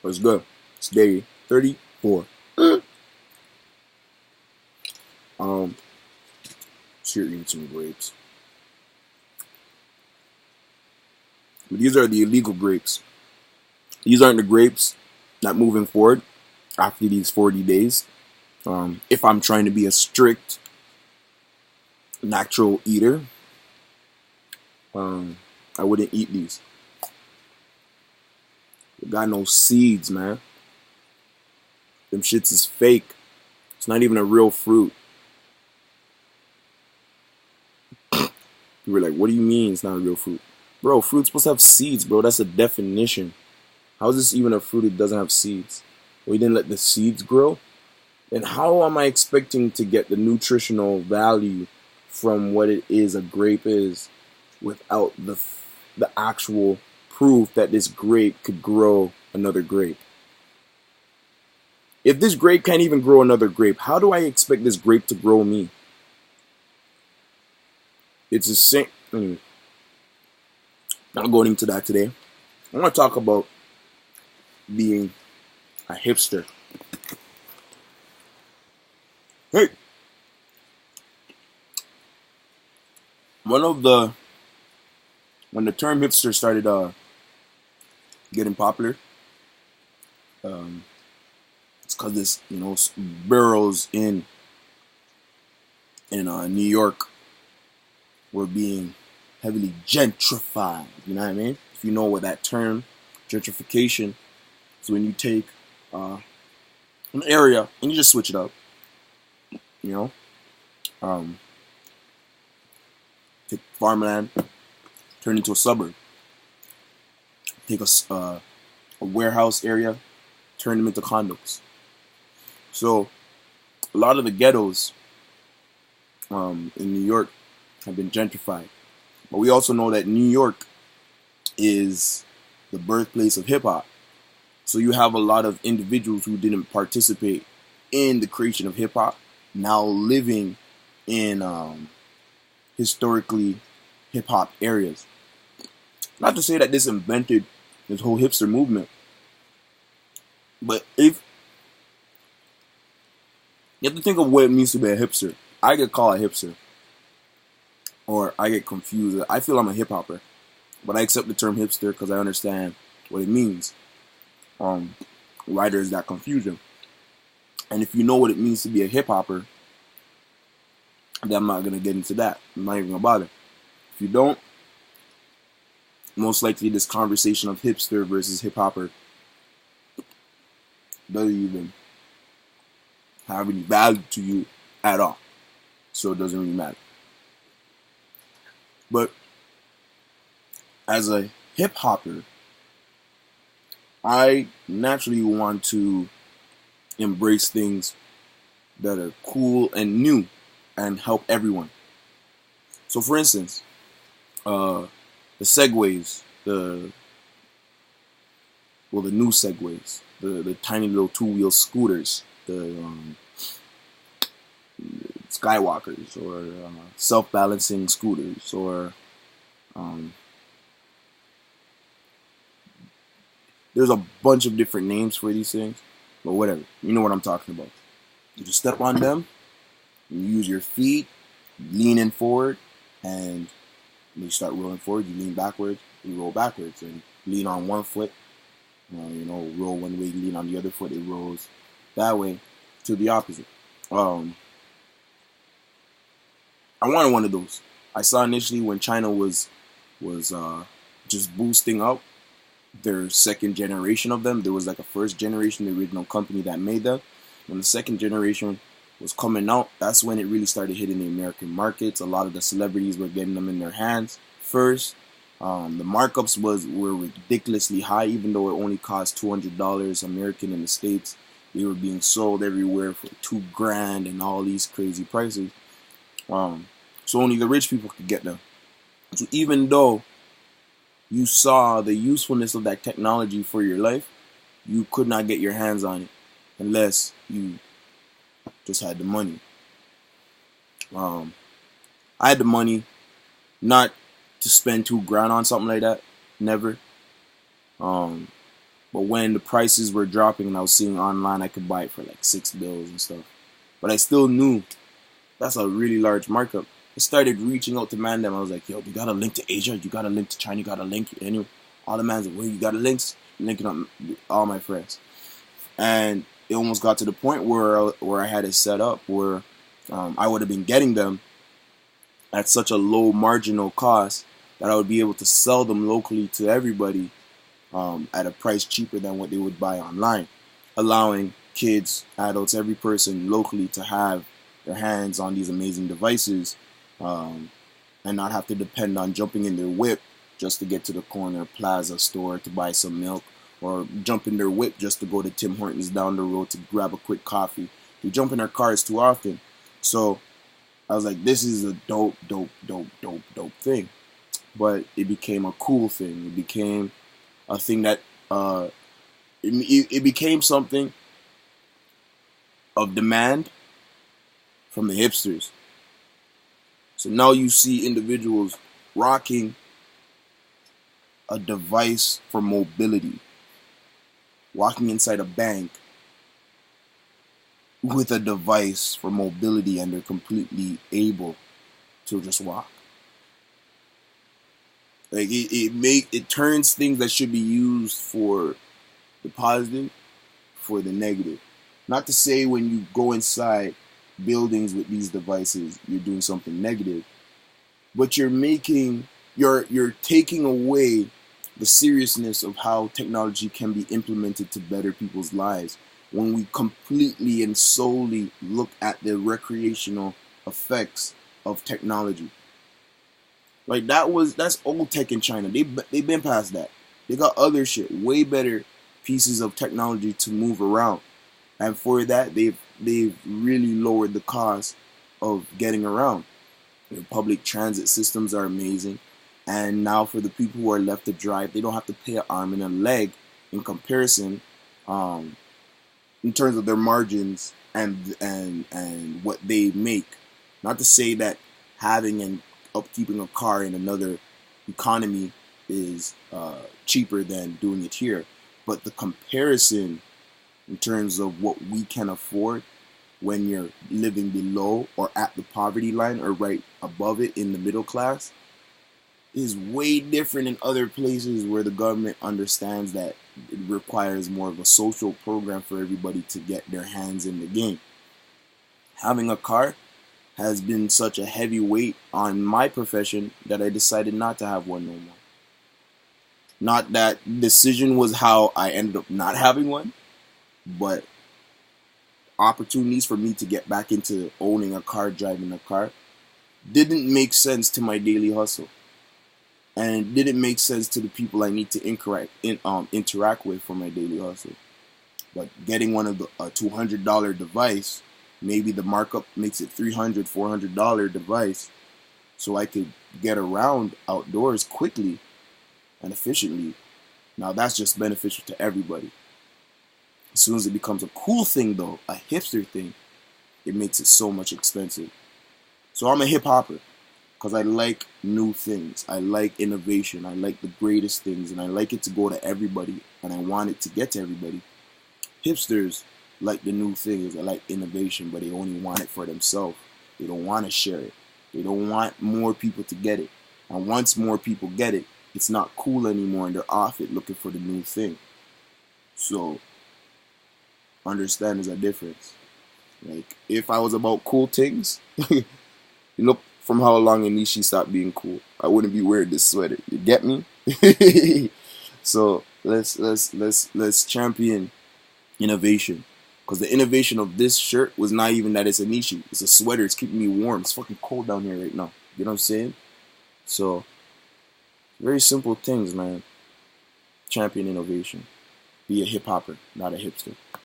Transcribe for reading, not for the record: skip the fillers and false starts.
What's good? It's day 34. Um, so you're eating some grapes. But these are the illegal grapes. These aren't the grapes that moving forward after these 40 days. If I'm trying to be a strict natural eater, I wouldn't eat these. They got no seeds, man. Them shits is fake. It's not even a real fruit. You were like, what do you mean it's not a real fruit? Bro, fruit's supposed to have seeds, bro. That's a definition. How is this even a fruit that doesn't have seeds? We didn't let the seeds grow? And how am I expecting to get the nutritional value from what it is a grape is without the actual proof that this grape could grow another grape? If this grape can't even grow another grape, how do I expect this grape to grow me? It's the same. Anyway, not going into that today. I want to talk about being a hipster. Hey, when the term hipster started getting popular, it's because this boroughs in New York were being heavily gentrified. You know what I mean? If you know what that term, gentrification, is when you take an area and you just switch it up. You know, take farmland, turn it into a suburb. Take a warehouse area, turn them into condos. So a lot of the ghettos in New York have been gentrified. But we also know that New York is the birthplace of hip hop. So you have a lot of individuals who didn't participate in the creation of hip hop now living in historically hip hop areas. Not to say that this invented this whole hipster movement, but if you have to think of what it means to be a hipster. I get called a hipster, or I get confused. I feel I'm a hip hopper, but I accept the term hipster because I understand what it means. Why there's that confusion? And if you know what it means to be a hip hopper, then I'm not gonna get into that. I'm not even gonna bother. If you don't, most likely this conversation of hipster versus hip hopper doesn't even have any value to you at all. So it doesn't really matter. But as a hip hopper, I naturally want to embrace things that are cool and new and help everyone. So for instance, the Segways, the new Segways, the tiny little two-wheel scooters, the Skywalkers, or self-balancing scooters, or there's a bunch of different names for these things, but whatever. You know what I'm talking about. You just step on them, you use your feet, leaning forward, and you start rolling forward. You lean backwards, you roll backwards, and lean on one foot. Roll one way, lean on the other foot. It rolls that way to the opposite. I wanted one of those. I saw initially when China was just boosting up their second generation of them. There was like a first generation, the original company that made them. When the second generation was coming out, that's when it really started hitting the American markets. A lot of the celebrities were getting them in their hands first. The markups were ridiculously high, even though it only cost $200 American in the States. They were being sold everywhere for $2,000 and all these crazy prices. So only the rich people could get them. So even though you saw the usefulness of that technology for your life, you could not get your hands on it unless you just had the money. I had the money, not to spend $2,000 on something like that. Never. But when the prices were dropping and I was seeing online, I could buy it for like $6 and stuff. But I still knew that's a really large markup. I started reaching out to man them. I was like, yo, you got a link to Asia? You got a link to China? You got a link? Anyway, all the man's like, well, you got a links? Linking up all my friends. And it almost got to the point where I had it set up where I would have been getting them at such a low marginal cost that I would be able to sell them locally to everybody at a price cheaper than what they would buy online, allowing kids, adults, every person locally to have their hands on these amazing devices and not have to depend on jumping in their whip just to get to the corner plaza store to buy some milk, or jump in their whip just to go to Tim Hortons down the road to grab a quick coffee. They jump in their cars too often. So I was like, this is a dope thing. But it became a cool thing. It became a thing that it became something of demand from the hipsters. So now you see individuals rocking a device for mobility, walking inside a bank with a device for mobility, and they're completely able to just walk. Like it turns things that should be used for the positive for the negative. Not to say when you go inside buildings with these devices you're doing something negative, but you're taking away the seriousness of how technology can be implemented to better people's lives when we completely and solely look at the recreational effects of technology. Like that's old tech in China. They've been past that. They got other shit, way better pieces of technology to move around, and for that they've really lowered the cost of getting around. Their public transit systems are amazing, and now for the people who are left to drive, they don't have to pay an arm and a leg in comparison, in terms of their margins and what they make. Not to say that having and upkeeping a car in another economy is cheaper than doing it here, but the comparison in terms of what we can afford when you're living below or at the poverty line or right above it in the middle class is way different in other places where the government understands that it requires more of a social program for everybody to get their hands in the game. Having a car has been such a heavy weight on my profession that I decided not to have one no more. Not that decision was how I ended up not having one, but opportunities for me to get back into owning a car, driving a car, didn't make sense to my daily hustle. And didn't make sense to the people I need to interact with for my daily hustle. But getting one of the $200 device, maybe the markup makes it $300, $400 device, so I could get around outdoors quickly and efficiently. Now that's just beneficial to everybody. As soon as it becomes a cool thing though, a hipster thing, it makes it so much expensive. So I'm a hip hopper because I like new things. I like innovation. I like the greatest things, and I like it to go to everybody, and I want it to get to everybody. Hipsters like the new things. They like innovation, but they only want it for themselves. They don't want to share it. They don't want more people to get it. And once more people get it, it's not cool anymore, and they're off it looking for the new thing. So understand there's a difference. Like if I was about cool things, you look from how long Anishi stopped being cool, I wouldn't be wearing this sweater. You get me? So let's champion innovation. Because the innovation of this shirt was not even that it's a Nishi. It's a sweater. It's keeping me warm. It's fucking cold down here right now. You know what I'm saying? So, very simple things, man. Champion innovation. Be a hip hopper, not a hipster.